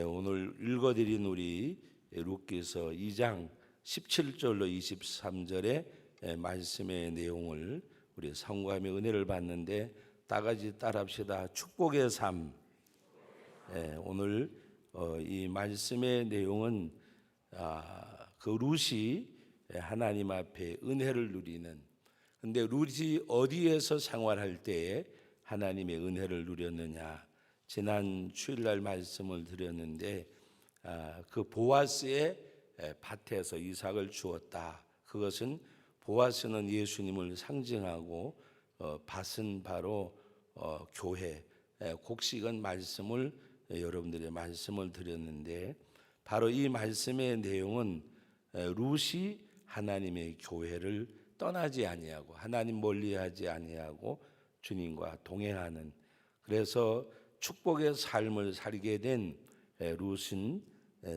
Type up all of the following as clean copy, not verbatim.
오늘 읽어드린 우리 룻기서 2장 17절로 23절의 말씀의 내용을 우리 상고하며 은혜를 받는데 다 같이 따라합시다. 축복의 삶. 오늘 이 말씀의 내용은 그 룻이 하나님 앞에 은혜를 누리는, 근데 룻이 어디에서 생활할 때에 하나님의 은혜를 누렸느냐, 지난 주일날 말씀을 드렸는데 그 보아스의 밭에서 이삭을 주었다. 그것은 보아스는 예수님을 상징하고 밭은 바로 교회, 곡식은 말씀을 여러분들의 말씀을 드렸는데, 바로 이 말씀의 내용은 룻이 하나님의 교회를 떠나지 아니하고 하나님 멀리하지 아니하고 주님과 동행하는, 그래서 축복의 삶을 살게 된 룻은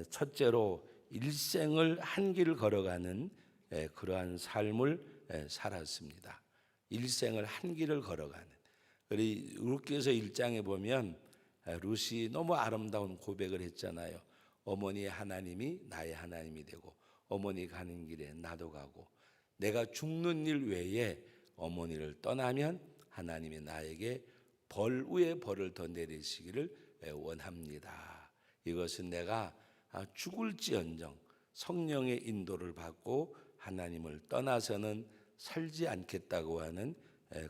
첫째로 일생을 한 길 걸어가는 그러한 삶을 살았습니다. 일생을 한 길을 걸어가는. 우리 룻기서 1장에 보면 룻이 너무 아름다운 고백을 했잖아요. 어머니의 하나님이 나의 하나님이 되고 어머니 가는 길에 나도 가고 내가 죽는 일 외에 어머니를 떠나면 하나님이 나에게 벌 위에 벌을 더 내리시기를 원합니다. 이것은 내가 죽을지언정 성령의 인도를 받고 하나님을 떠나서는 살지 않겠다고 하는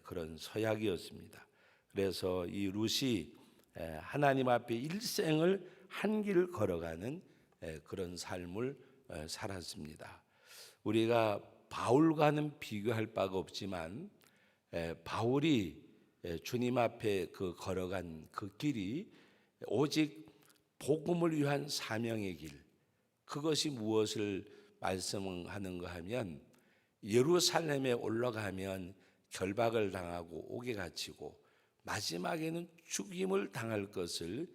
그런 서약이었습니다. 그래서 이 룻이 하나님 앞에 일생을 한 길을 걸어가는 그런 삶을 살았습니다. 우리가 바울과는 비교할 바가 없지만 바울이 주님 앞에 그 걸어간 그 길이 오직 복음을 위한 사명의 길, 그것이 무엇을 말씀하는가 하면 예루살렘에 올라가면 결박을 당하고 옥에 갇히고 마지막에는 죽임을 당할 것을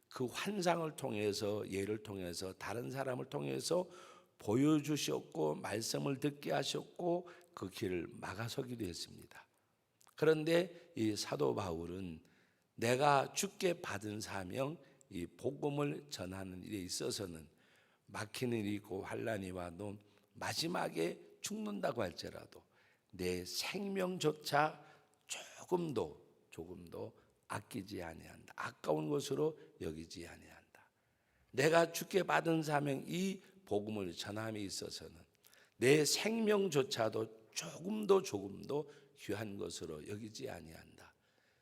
그 환상을 통해서, 예를 통해서, 다른 사람을 통해서 보여주셨고 말씀을 듣게 하셨고 그 길을 막아서기도 했습니다. 그런데 이 사도 바울은 내가 주께 받은 사명, 이 복음을 전하는 일에 있어서는 막히는 일이 있고 환난이 와도 마지막에 죽는다고 할지라도 내 생명조차 조금도 아끼지 아니한다. 아까운 것으로 여기지 아니한다. 내가 주께 받은 사명, 이 복음을 전함에 있어서는 내 생명조차도 조금도 귀한 것으로 여기지 아니한다.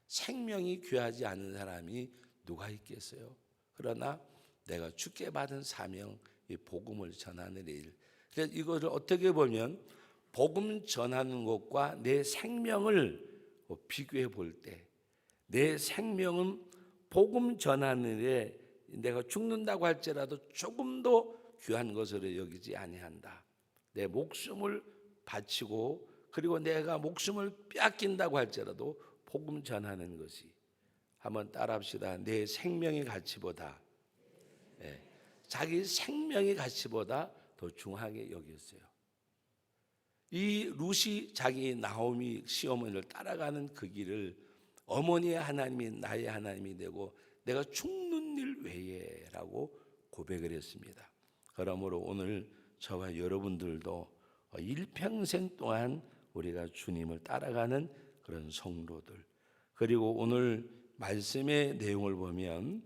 생명이 귀하지 않은 사람이 누가 있겠어요? 그러나 내가 주께 받은 사명, 이 복음을 전하는 일. 그래서 이것을 어떻게 보면 복음 전하는 것과 내 생명을 비교해 볼 때, 내 생명은 복음 전하는 일에 내가 죽는다고 할지라도 조금도 귀한 것으로 여기지 아니한다. 내 목숨을 바치고 그리고 내가 목숨을 빼앗긴다고 할지라도 복음 전하는 것이, 한번 따라합시다. 내 생명의 가치보다, 자기 생명의 가치보다 더 중하게 여겼어요. 이 룻이 자기 나오미 시어머니를 따라가는 그 길을 어머니의 하나님이 나의 하나님이 되고 내가 죽는 일 외에라고 고백을 했습니다. 그러므로 오늘 저와 여러분들도 일평생 동안 우리가 주님을 따라가는 그런 성도들, 그리고 오늘 말씀의 내용을 보면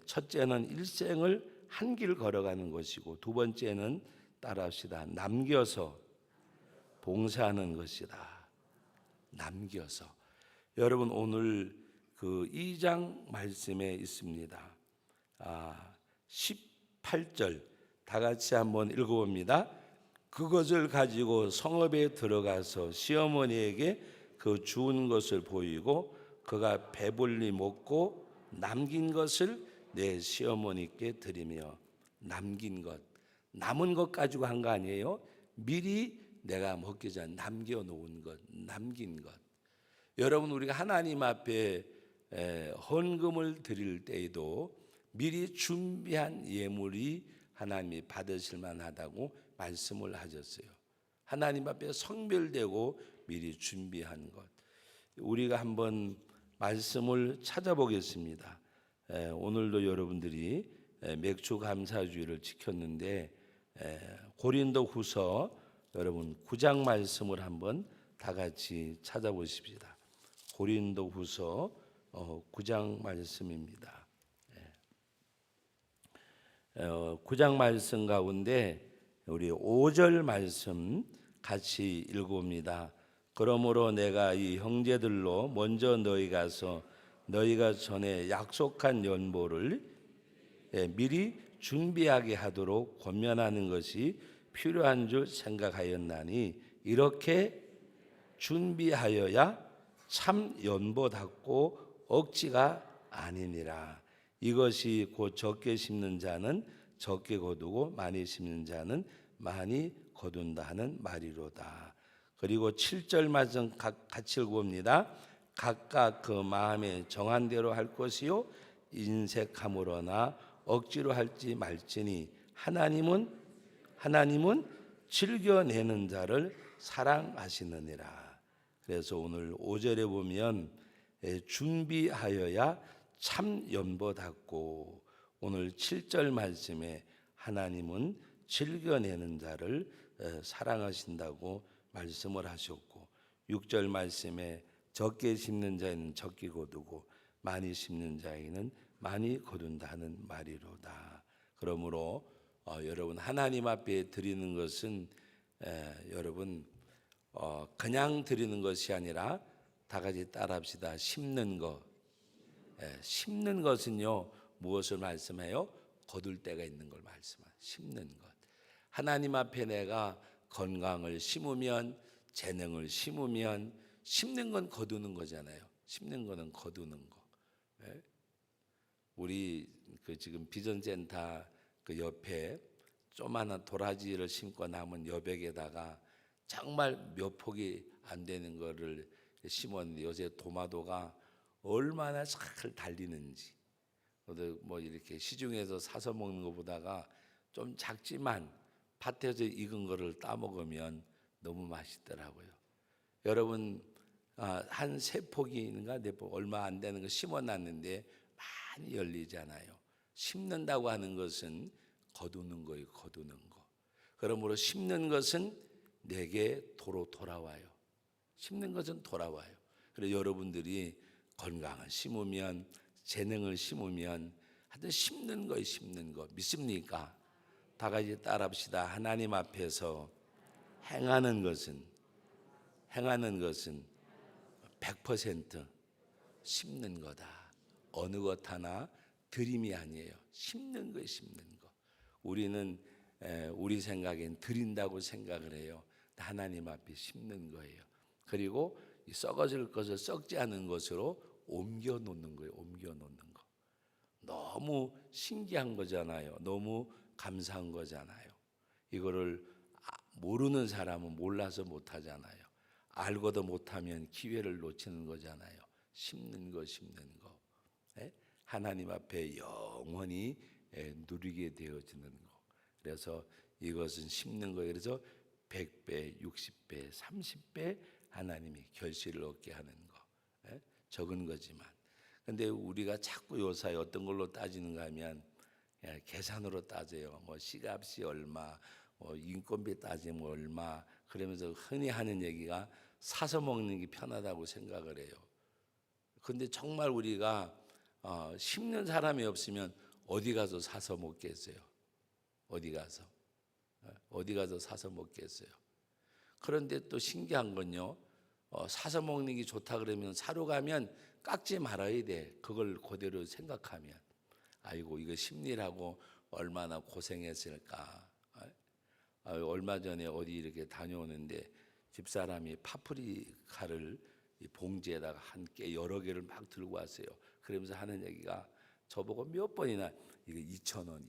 첫째는 일생을 한 길 걸어가는 것이고, 두 번째는 따라합시다. 남겨서 봉사하는 것이다. 남겨서. 여러분 오늘 그 2장 말씀에 있습니다. 18절 다 같이 한번 읽어봅니다. 그것을 가지고 성읍에 들어가서 시어머니에게 그 주운 것을 보이고 그가 배불리 먹고 남긴 것을 내 시어머니께 드리며, 남긴 것, 남은 것 가지고 한 거 아니에요. 미리 내가 먹기 전에 남겨놓은 것, 남긴 것. 여러분 우리가 하나님 앞에 헌금을 드릴 때에도 미리 준비한 예물이 하나님이 받으실 만하다고 말씀을 하셨어요. 하나님 앞에 성별되고 미리 준비한 것. 우리가 한번 말씀을 찾아보겠습니다. 오늘도 여러분들이 맥주 감사주의를 지켰는데 고린도후서 여러분 9장 말씀을 한번 다 같이 찾아보십시다. 고린도후서 9장 말씀입니다. 9장 말씀 가운데 우리 5절 말씀 같이 읽어봅니다. 그러므로 내가 이 형제들로 먼저 너희가 전에 약속한 연보를 미리 준비하게 하도록 권면하는 것이 필요한 줄 생각하였나니 이렇게 준비하여야 참 연보답고 억지가 아니니라. 이것이 곧 적게 심는 자는 적게 거두고 많이 심는 자는 많이 거둔다 하는 말이로다. 그리고 7절 말씀 같이 읽어봅니다. 각각 그 마음에 정한 대로 할 것이요 인색함으로나 억지로 할지 말지니 하나님은 즐겨내는 자를 사랑하시느니라. 그래서 오늘 5절에 보면 준비하여야 참 연보답고, 오늘 7절 말씀에 하나님은 즐겨내는 자를 사랑하신다고 말씀을 하셨고, 6절 말씀에 적게 심는 자에는 적게 거두고 많이 심는 자에는 많이 거둔다는 말이로다. 그러므로 여러분 하나님 앞에 드리는 것은 여러분 그냥 드리는 것이 아니라 다 같이 따라합시다. 심는 것. 심는 것은요 무엇을 말씀해요? 거둘 때가 있는 걸 말씀해요. 심는 것. 하나님 앞에 내가 건강을 심으면, 재능을 심으면, 심는 건 거두는 거잖아요. 심는 거는 거두는 거. 우리 지금 비전센터 그 옆에 조그마한 도라지를 심고 남은 여백에다가 정말 몇 폭이 안 되는 거를 심었는데 요새 도마도가 얼마나 잘 달리는지. 뭐 이렇게 시중에서 사서 먹는 것보다가 좀 작지만 밭에서 익은 거를 따 먹으면 너무 맛있더라고요. 여러분 한 세 폭인가 네 폭 얼마 안 되는 거 심어놨는데 많이 열리잖아요. 심는다고 하는 것은 거두는 거예요. 거두는 거. 그러므로 심는 것은 내게 도로 돌아와요. 심는 것은 돌아와요. 그래서 여러분들이 건강을 심으면, 재능을 심으면 하여튼 심는 거예요. 심는 거. 믿습니까? 다 같이 따라합시다. 하나님 앞에서 행하는 것은 100% 심는 거다. 어느 것 하나 드림이 아니에요. 심는 거예요. 심는 거. 우리는 우리 생각엔 드린다고 생각을 해요. 하나님 앞에 심는 거예요. 그리고 썩어질 것을 썩지 않은 것으로 옮겨 놓는 거예요. 옮겨 놓는 거. 너무 신기한 거잖아요. 너무 감사한 거잖아요. 이거를 모르는 사람은 몰라서 못하잖아요. 알고도 못하면 기회를 놓치는 거잖아요. 심는 거. 하나님 앞에 영원히 누리게 되어지는 거. 그래서 이것은 심는 거예요. 그래서 100배, 60배, 30배 하나님이 결실을 얻게 하는 거. 적은 거지만. 근데 우리가 자꾸 요사이 어떤 걸로 따지는가 하면 계산으로 따져요. 뭐 씨값이 얼마, 인건비 따지면 얼마. 그러면서 흔히 하는 얘기가 사서 먹는 게 편하다고 생각을 해요. 근데 정말 우리가 심는 사람이 없으면 어디 가서 사서 먹겠어요? 어디 가서 사서 먹겠어요? 그런데 또 신기한 건요, 사서 먹는 게 좋다 그러면 사러 가면 깎지 말아야 돼. 그걸 그대로 생각하면 아이고 이거 심리라고 얼마나 고생했을까. 얼마 전에 어디 이렇게 다녀오는데 집사람이 파프리카를 이 봉지에다가 한 개 여러 개를 막 들고 왔어요. 그러면서 하는 얘기가 저보고 몇 번이나 이거 2,000원.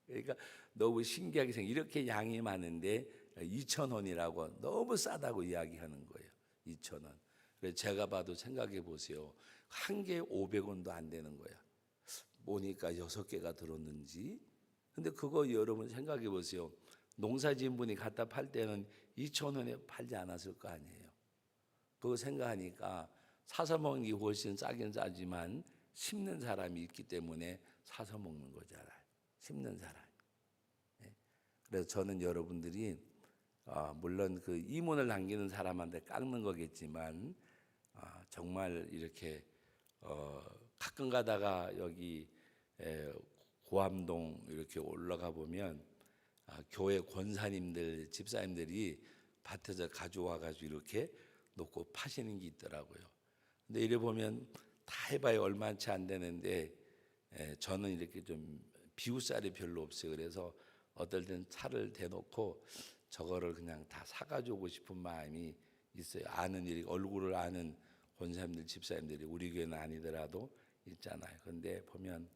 그러니까 너무 신기하게 이렇게 양이 많은데 2,000원이라고 너무 싸다고 이야기하는 거예요. 2,000원. 그래서 제가 봐도 생각해 보세요. 한 개에 500원도 안 되는 거야. 보니까 6개가 들었는지. 근데 그거 여러분 생각해 보세요. 농사지은 분이 갖다 팔 때는 2,000원에 팔지 않았을 거 아니에요. 그거 생각하니까 사서 먹는 게 훨씬 싸긴 싸지만 심는 사람이 있기 때문에 사서 먹는 거잖아요. 심는 사람. 그래서 저는 여러분들이 물론 그 이문을 남기는 사람한테 깎는 거겠지만 정말 이렇게 가끔 가다가 여기 고암동 이렇게 올라가 보면 교회 권사님들, 집사님들이 밭에서 가져와가지고 이렇게 놓고 파시는 게 있더라고요. 근데 이래 보면 다 해봐야 얼마치 안 되는데 저는 이렇게 좀 비웃살이 별로 없어요. 그래서 어떨 땐 차를 대놓고 저거를 그냥 다 사가지고 오고 싶은 마음이 있어요. 아는 일, 얼굴을 아는 권사님들, 집사님들이 우리 교회는 아니더라도 있잖아요. 근데 보면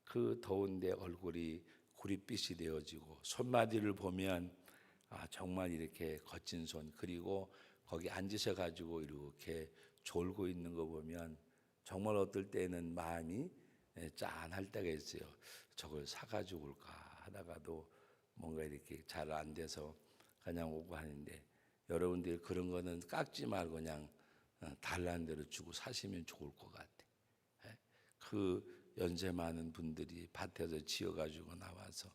그 더운데 얼굴이 구릿빛이 되어지고 손마디를 보면 정말 이렇게 거친 손, 그리고 거기 앉으셔 가지고 이렇게 졸고 있는 거 보면 정말 어떨 때는 마음이 짠할 때가 있어요. 저걸 사가지고 올까 하다가도 뭔가 이렇게 잘 안 돼서 그냥 오고 하는데, 여러분들 그런 거는 깎지 말고 그냥 달라는 대로 주고 사시면 좋을 것 같아. 그 연세 많은 분들이 밭에서 지어가지고 나와서.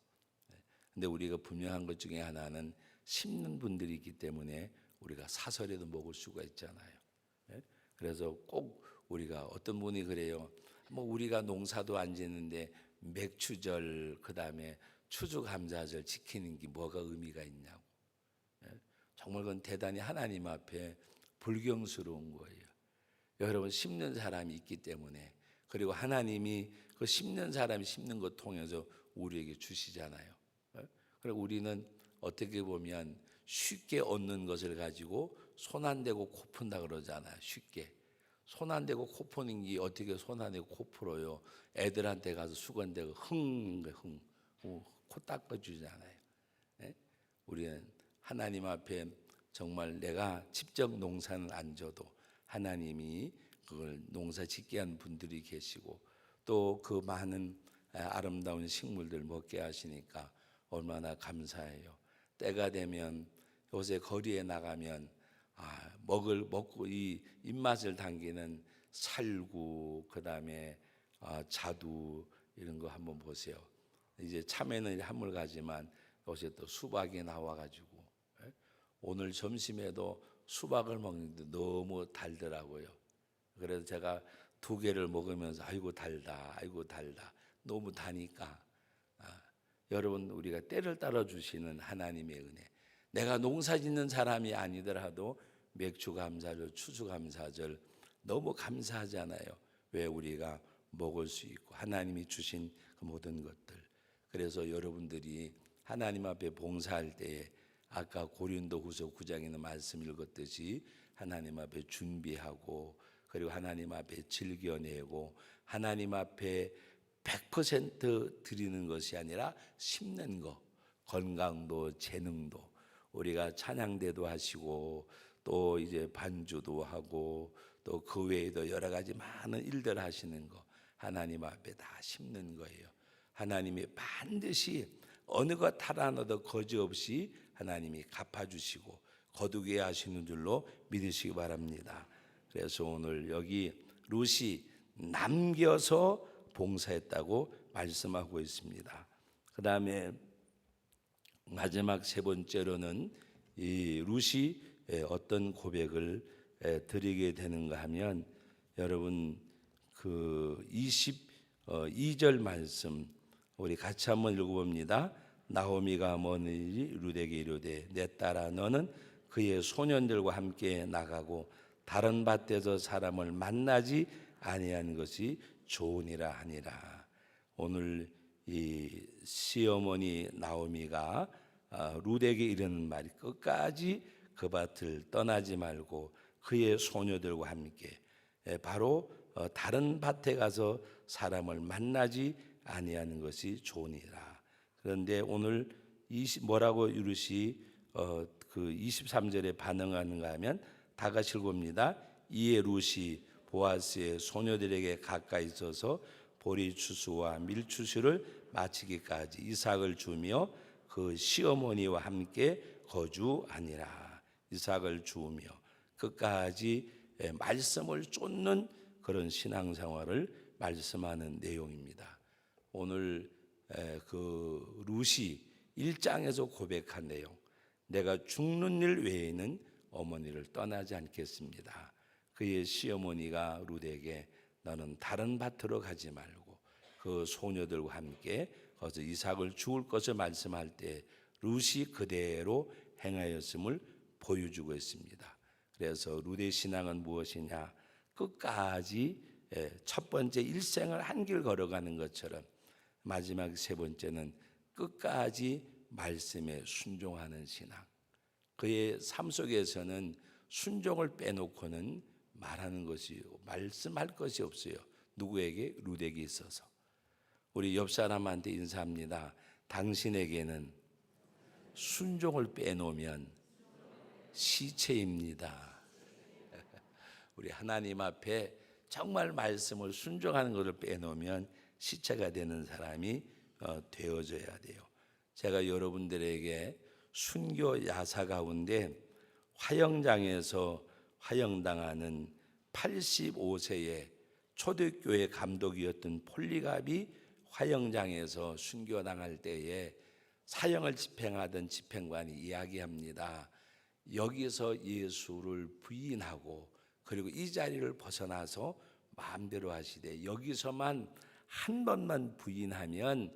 근데 우리가 분명한 것 중에 하나는 심는 분들이 있기 때문에 우리가 사서라도 먹을 수가 있잖아요. 그래서 꼭 우리가, 어떤 분이 그래요. 뭐 우리가 농사도 안 짓는데 맥추절 그다음에 추수감사절 지키는 게 뭐가 의미가 있냐고. 정말 그건 대단히 하나님 앞에 불경스러운 거예요. 여러분, 심는 사람이 있기 때문에, 그리고 하나님이 그 심는 사람이 심는 것 통해서 우리에게 주시잖아요. 그리고 우리는 어떻게 보면 쉽게 얻는 것을 가지고 손 안 대고 코 푼다 그러잖아요. 쉽게 손 안 대고 코 푸는 게 어떻게 손 안 대고 코 풀어요? 애들한테 가서 수건대고 코 닦아주잖아요. 우리는 하나님 앞에 정말 내가 직접 농사는 안 져도 하나님이 그걸 농사 짓게 한 분들이 계시고, 또 그 많은 아름다운 식물들 먹게 하시니까 얼마나 감사해요. 때가 되면 요새 거리에 나가면 먹고 이 입맛을 당기는 살구, 그다음에 자두, 이런 거 한번 보세요. 이제 참외는 한물가지만 요새 또 수박이 나와가지고 오늘 점심에도 수박을 먹는데 너무 달더라고요. 그래서 제가 2개를 먹으면서 아이고 달다, 아이고 달다, 너무 다니까. 여러분, 우리가 때를 따라 주시는 하나님의 은혜. 내가 농사 짓는 사람이 아니더라도 맥주감사절, 추수감사절 너무 감사하잖아요. 왜? 우리가 먹을 수 있고 하나님이 주신 그 모든 것들. 그래서 여러분들이 하나님 앞에 봉사할 때에 아까 고린도후서 9장에 있는 말씀 읽었듯이 하나님 앞에 준비하고, 그리고 하나님 앞에 즐겨내고, 하나님 앞에 100% 드리는 것이 아니라 심는 거, 건강도 재능도, 우리가 찬양대도 하시고 또 이제 반주도 하고 또 그 외에도 여러 가지 많은 일들 하시는 거, 하나님 앞에 다 심는 거예요. 하나님이 반드시 어느 것 하나도 거지없이 하나님이 갚아주시고 거두게 하시는 줄로 믿으시기 바랍니다. 그래서 오늘 여기 룻이 남겨서 봉사했다고 말씀하고 있습니다. 그 다음에 마지막 3번째로는 이 룻이 어떤 고백을 드리게 되는가 하면, 여러분 그 22절 말씀 우리 같이 한번 읽어봅니다. 나오미가 머니리 룻에게 이르되 내 딸아 너는 그의 소년들과 함께 나가고 다른 밭에서 사람을 만나지 아니한 것이 좋으니라 하니라. 오늘 이 시어머니 나오미가 룻에게 이르는 말이, 끝까지 그 밭을 떠나지 말고 그의 소녀들과 함께 바로 다른 밭에 가서 사람을 만나지 아니하는 것이 좋으니라. 그런데 오늘 뭐라고 룻이 그 23절에 반응하는가 하면 다 같이 읽어봅니다. 이에 룻이 보아스의 소녀들에게 가까이 있어서 보리 추수와 밀 추수를 마치기까지 이삭을 주며 그 시어머니와 함께 거주하니라. 이삭을 주며 끝까지 말씀을 쫓는 그런 신앙생활을 말씀하는 내용입니다. 오늘 그 룻이 1장에서 고백한 내용, 내가 죽는 일 외에는 어머니를 떠나지 않겠습니다. 그의 시어머니가 룻에게 너는 다른 밭으로 가지 말고 그 소녀들과 함께 거기서 이삭을 죽을 것을 말씀할 때 룻이 그대로 행하였음을 보여주고 있습니다. 그래서 룻의 신앙은 무엇이냐? 끝까지 첫 번째 일생을 한 길 걸어가는 것처럼 마지막 세 번째는 끝까지 말씀에 순종하는 신앙. 그의 삶 속에서는 순종을 빼놓고는 말하는 것이, 말씀할 것이 없어요. 누구에게? 룻에게 있어서. 우리 옆 사람한테 인사합니다. 당신에게는 순종을 빼놓으면 시체입니다. 우리 하나님 앞에 정말 말씀을 순종하는 것을 빼놓으면 시체가 되는 사람이 되어져야 돼요. 제가 여러분들에게 순교 야사 가운데 화영장에서 화영당하는 85세의 초대교회 감독이었던 폴리갑이 화영장에서 순교당할 때에 사형을 집행하던 집행관이 이야기합니다. 여기서 예수를 부인하고 그리고 이 자리를 벗어나서 마음대로 하시되 여기서만 한 번만 부인하면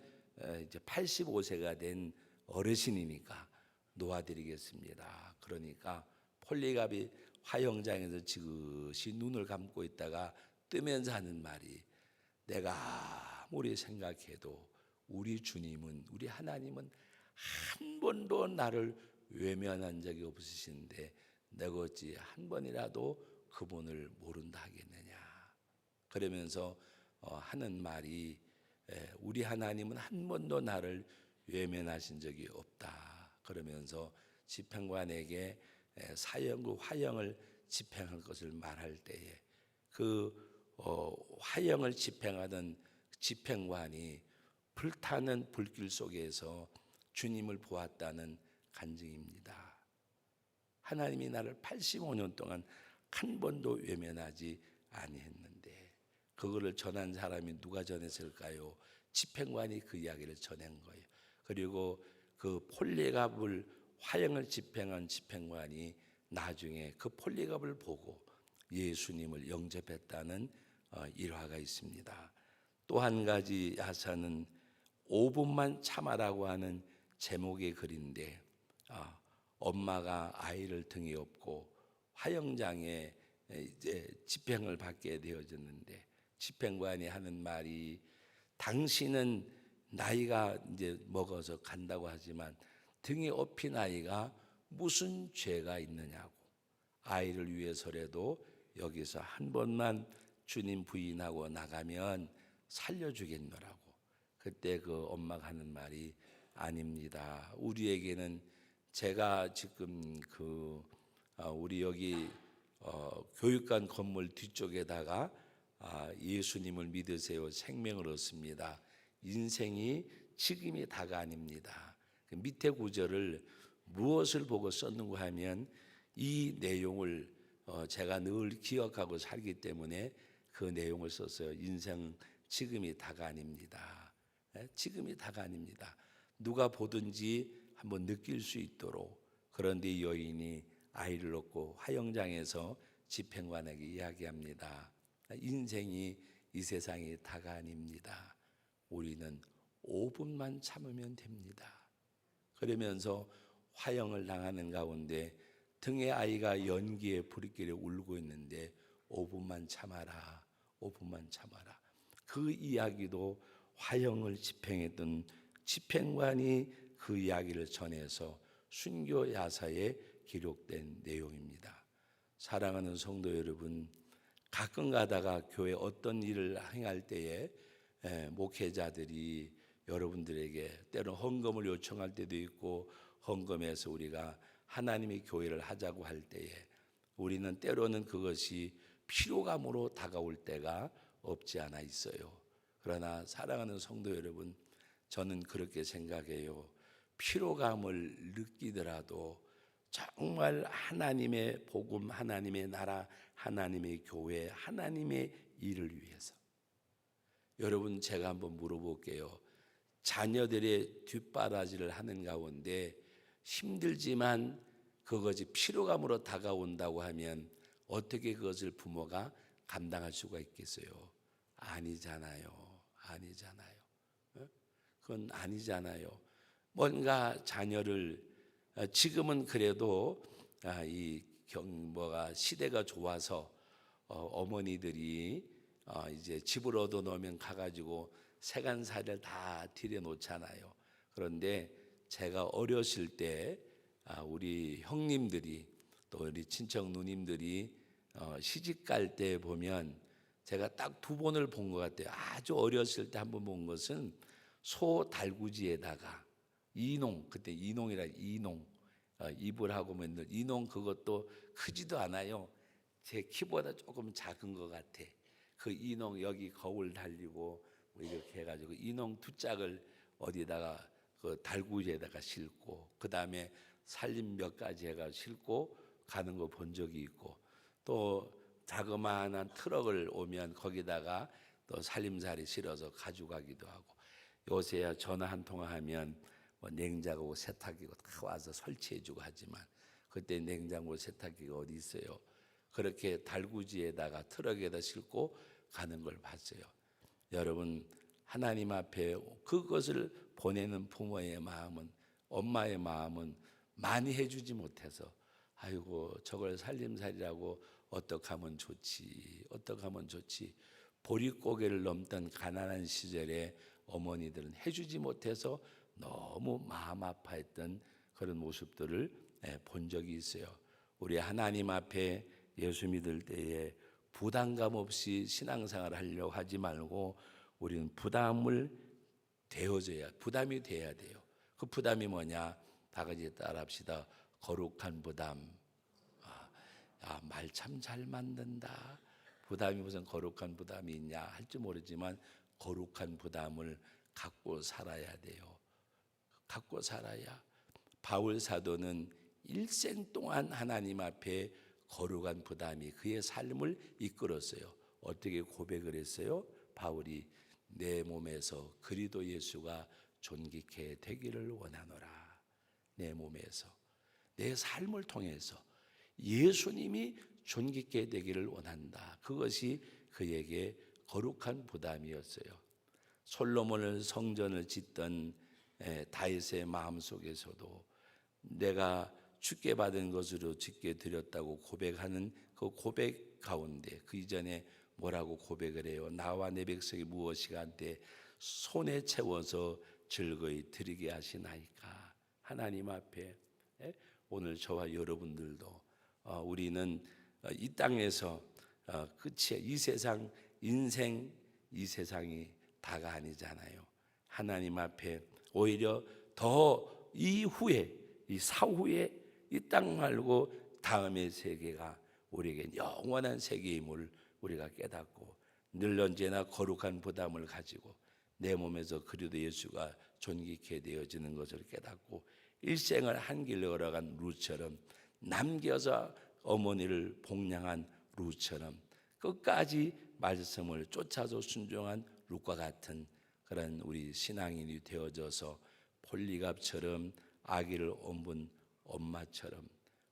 이제 85세가 된 어르신이니까 놓아드리겠습니다. 그러니까 폴리갑이 화영장에서 지그시 눈을 감고 있다가 뜨면서 하는 말이, 내가 아무리 생각해도 우리 주님은, 우리 하나님은 한 번도 나를 외면한 적이 없으신데 내가 어찌 한 번이라도 그분을 모른다 하겠느냐. 그러면서 하는 말이, 우리 하나님은 한 번도 나를 외면하신 적이 없다. 그러면서 집행관에게 사형, 화형을 집행할 것을 말할 때에 그 화형을 집행하던 집행관이 불타는 불길 속에서 주님을 보았다는 간증입니다. 하나님이 나를 85년 동안 한 번도 외면하지 아니했는데 그거를 전한 사람이 누가 전했을까요? 집행관이 그 이야기를 전한 거예요. 그리고 그 폴리갑을 화형을 집행한 집행관이 나중에 그 폴리갑을 보고 예수님을 영접했다는 일화가 있습니다. 또 한 가지 야사는 5분만 참아라고 하는 제목의 글인데, 엄마가 아이를 등에 업고 화영장에 이제 집행을 받게 되어졌는데 집행관이 하는 말이, 당신은 나이가 이제 먹어서 간다고 하지만 등에 업힌 아이가 무슨 죄가 있느냐고, 아이를 위해서라도 여기서 한 번만 주님 부인하고 나가면 살려주겠노라고. 그때 그 엄마가 하는 말이, 아닙니다. 우리에게는, 제가 지금 우리 여기 교육관 건물 뒤쪽에다가 예수님을 믿으세요, 생명을 얻습니다. 인생이 지금이 다가 아닙니다. 그 밑에 구절을 무엇을 보고 썼는가 하면 이 내용을 제가 늘 기억하고 살기 때문에 그 내용을 썼어요. 인생 지금이 다가 아닙니다. 지금이 다가 아닙니다. 누가 보든지 한번 느낄 수 있도록. 그런데 여인이 아이를 얻고 화영장에서 집행관에게 이야기합니다. 인생이 이 세상이 다가 아닙니다. 우리는 5분만 참으면 됩니다. 그러면서 화형을 당하는 가운데 등에 아이가 연기에 불길에 울고 있는데 5분만 참아라, 5분만 참아라. 그 이야기도 화형을 집행했던 집행관이 그 이야기를 전해서 순교 야사에 기록된 내용입니다. 사랑하는 성도 여러분, 가끔 가다가 교회 어떤 일을 행할 때에 목회자들이 여러분들에게 때로 헌금을 요청할 때도 있고, 헌금해서 우리가 하나님의 교회를 하자고 할 때에 우리는 때로는 그것이 피로감으로 다가올 때가 없지 않아 있어요. 그러나 사랑하는 성도 여러분, 저는 그렇게 생각해요. 피로감을 느끼더라도 정말 하나님의 복음, 하나님의 나라, 하나님의 교회, 하나님의 일을 위해서, 여러분, 제가 한번 물어볼게요. 자녀들의 뒷바라지를 하는 가운데 힘들지만 그것이 피로감으로 다가온다고 하면 어떻게 그것을 부모가 감당할 수가 있겠어요? 아니잖아요. 아니잖아요. 그건 아니잖아요. 뭔가 자녀를 지금은 그래도 이 뭐가 시대가 좋아서 어머니들이 이제 집을 얻어놓으면 가가지고 세간살이를 다 들여놓잖아요. 그런데 제가 어렸을 때 우리 형님들이 또 우리 친척 누님들이 시집 갈 때 보면 제가 딱 두 번을 본 것 같아요. 아주 어렸을 때 한 번 본 것은 소 달구지에다가 이농, 그때 이농이라 이농 이불 하고 맨날 이농, 그것도 크지도 않아요. 제 키보다 조금 작은 것 같아. 그 이농 여기 거울 달리고 뭐 이렇게 해가지고 이농 두 짝을 어디다가 그 달구지에다가 싣고 그 다음에 살림 몇 가지 해가 싣고 가는 거 본 적이 있고, 또 자그마한 트럭을 오면 거기다가 또 살림살이 실어서 가져가기도 하고, 요새야 전화 한 통화하면 뭐 냉장고 세탁기가 다 와서 설치해주고 하지만 그때 냉장고 세탁기가 어디 있어요? 그렇게 달구지에다가 트럭에다 싣고 가는 걸 봤어요. 여러분, 하나님 앞에 그것을 보내는 부모의 마음은, 엄마의 마음은 많이 해주지 못해서 아이고 저걸 살림살이라고 어떻게 하면 좋지, 어떻게 하면 좋지. 보릿고개를 넘던 가난한 시절에 어머니들은 해주지 못해서 너무 마음 아파했던 그런 모습들을 본 적이 있어요. 우리 하나님 앞에 예수 믿을 때에 부담감 없이 신앙생활을 하려고 하지 말고 우리는 부담이 돼야 돼요. 그 부담이 뭐냐? 다 같이 따라합시다. 거룩한 부담. 말 참 잘 만든다. 부담이 무슨 거룩한 부담이 있냐 할지 모르지만 거룩한 부담을 갖고 살아야 돼요. 갖고 살아야. 바울 사도는 일생 동안 하나님 앞에 거룩한 부담이 그의 삶을 이끌었어요. 어떻게 고백을 했어요? 바울이 내 몸에서 그리스도 예수가 존귀케 되기를 원하노라. 내 몸에서, 내 삶을 통해서 예수님이 존귀케 되기를 원한다. 그것이 그에게 거룩한 부담이었어요. 솔로몬을 성전을 짓던 다윗의 마음속에서도 내가 주께 받은 것으로 주께 드렸다고 고백하는 그 고백 가운데 그 이전에 뭐라고 고백을 해요? 나와 내 백성이 무엇이가 한때 손에 채워서 즐거이 드리게 하시나이까. 하나님 앞에 오늘 저와 여러분들도 우리는 이 땅에서 끝이에요. 이 세상 인생, 이 세상이 다가 아니잖아요. 하나님 앞에 오히려 더 이후에, 이 사후에 이 땅 말고 다음의 세계가 우리에게 영원한 세계임을 우리가 깨닫고 늘 언제나 거룩한 부담을 가지고 내 몸에서 그리스도 예수가 존귀케 되어지는 것을 깨닫고 일생을 한 길로 걸어간 루처럼, 남겨서 어머니를 복양한 루처럼 끝까지 말씀을 쫓아서 순종한 룻과 같은 그런 우리 신앙인이 되어져서 폴리갑처럼 아기를 옮은 엄마처럼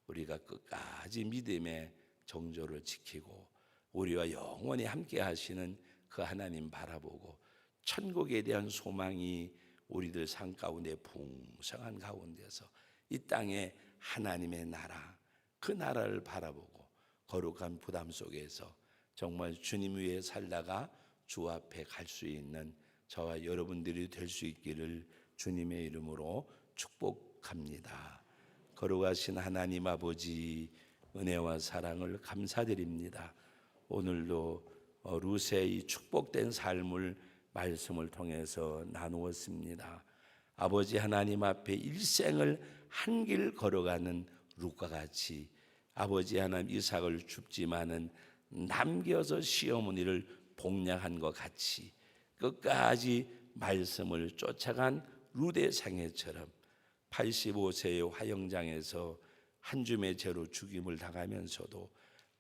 우리가 끝까지 믿음의 정조를 지키고 우리와 영원히 함께 하시는 그 하나님 바라보고 천국에 대한 소망이 우리들 삶 가운데 풍성한 가운데서 이 땅에 하나님의 나라, 그 나라를 바라보고 거룩한 부담 속에서 정말 주님 위에 살다가 주 앞에 갈 수 있는 저와 여러분들이 될 수 있기를 주님의 이름으로 축복합니다. 거룩하신 하나님 아버지, 은혜와 사랑을 감사드립니다. 오늘도 룻의 이 축복된 삶을 말씀을 통해서 나누었습니다. 아버지 하나님 앞에 일생을 한 길 걸어가는 룻과 같이 아버지 하나님 이삭을 줍지만은 남겨서 시어머니를 복양한 것 같이 끝까지 말씀을 쫓아간 룻의 생애처럼 85세의 화영장에서 한 줌의 죄로 죽임을 당하면서도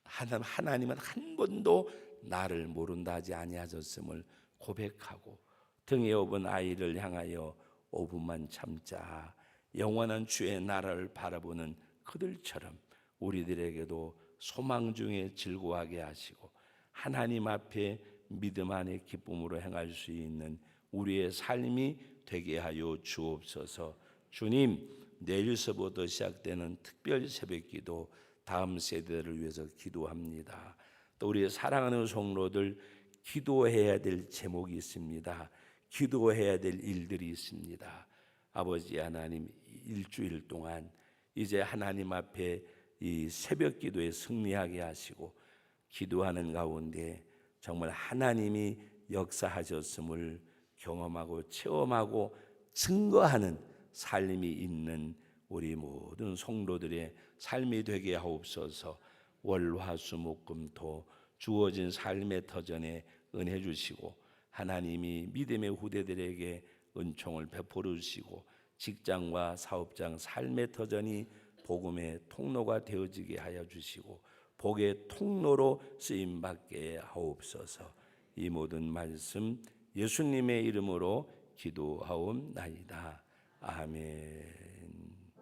하나님은 한 번도 나를 모른다 하지 아니하셨음을 고백하고 등에 업은 아이를 향하여 5분만 참자. 영원한 주의 나라를 바라보는 그들처럼 우리들에게도 소망 중에 즐거워하게 하시고 하나님 앞에 믿음 안에 기쁨으로 행할 수 있는 우리의 삶이 되게 하여 주옵소서. 주님, 내일서부터 시작되는 특별 새벽기도 다음 세대를 위해서 기도합니다. 또 우리의 사랑하는 성도들 기도해야 될 제목이 있습니다. 기도해야 될 일들이 있습니다. 아버지 하나님, 일주일 동안 이제 하나님 앞에 이 새벽 기도에 승리하게 하시고 기도하는 가운데 정말 하나님이 역사하셨음을 경험하고 체험하고 증거하는 삶이 있는 우리 모든 성도들의 삶이 되게 하옵소서. 월화수목금토 주어진 삶의 터전에 은혜 주시고 하나님이 믿음의 후대들에게 은총을 베풀어 주시고 직장과 사업장 삶의 터전이 복음의 통로가 되어지게 하여 주시고 복의 통로로 쓰임 받게 하옵소서. 이 모든 말씀 예수님의 이름으로 기도하옵나이다. 아멘.